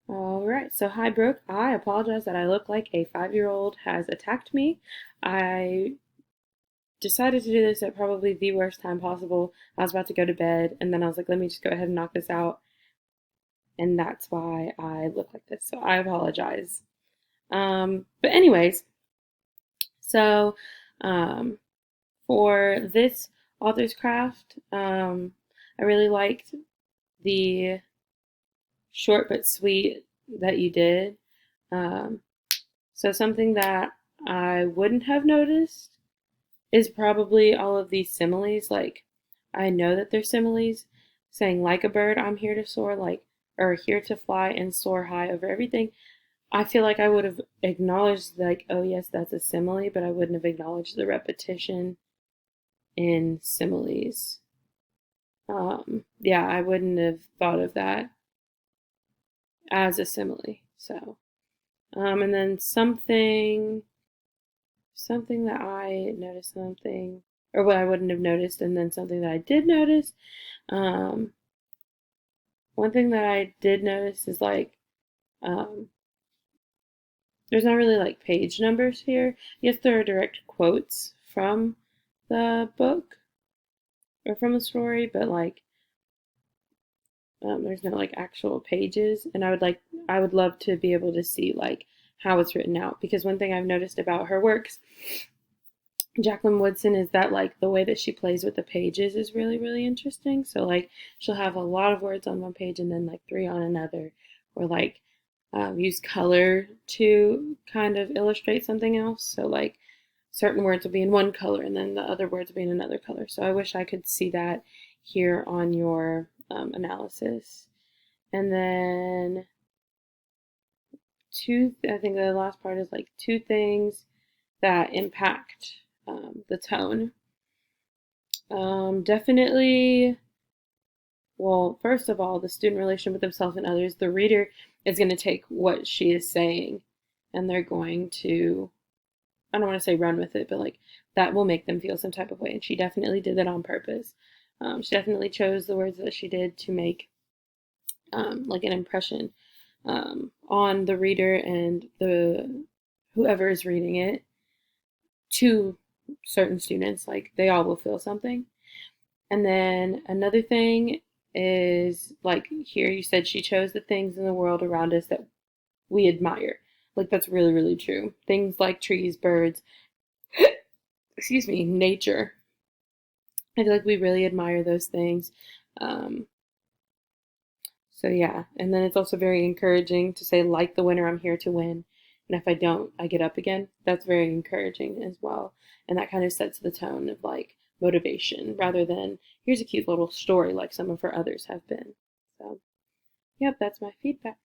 All right. So, hi, Brooke. I apologize that I look like a 5-year-old has attacked me. I decided to do this at probably the worst time possible. I was about to go to bed, and then I was like, let me just go ahead and knock this out. And that's why I look like this. So, I apologize. But, anyways, so um, for this author's craft, I really liked the short but sweet that you did. Um, So something that I wouldn't have noticed is probably all of these similes. Like, I know that they're similes, saying like a bird, I'm here to soar, like, or here to fly and soar high over everything. I feel like I would have acknowledged, like, oh yes, that's a simile, but I wouldn't have acknowledged the repetition in similes. Yeah, I wouldn't have thought of that as a simile. So, and then something that I noticed something, or what I wouldn't have noticed, and then something that I did notice. Um, One thing that I did notice is like, um, there's not really like page numbers here. Yes, there are direct quotes from the book or from the story, but like, there's no like actual pages. And I would love to be able to see like how it's written out because one thing I've noticed about her works Jacqueline Woodson is that like the way that she plays with the pages is really, really interesting. So like she'll have a lot of words on one page and then like three on another, or like use color to kind of illustrate something else. So like certain words will be in one color and then the other words will be in another color. So I wish I could see that here on your analysis. And then I think the last part is like two things that impact the tone. Definitely, well, first of all, the student relation with themselves and others, the reader is going to take what she is saying and they're going to, I don't want to say run with it, but like that will make them feel some type of way. And she definitely did that on purpose. She definitely chose the words that she did to make like an impression on the reader and the whoever is reading it to certain students. Like they all will feel something. And then another thing is like here you said she chose the things in the world around us that we admire. Like that's really, really true. Things like trees, birds, excuse me, nature. I feel like we really admire those things. Um, so yeah, and then it's also very encouraging to say, like the winner, I'm here to win. And if I don't, I get up again. That's very encouraging as well. And that kind of sets the tone of like motivation rather than here's a cute little story like some of her others have been. So, yep, that's my feedback.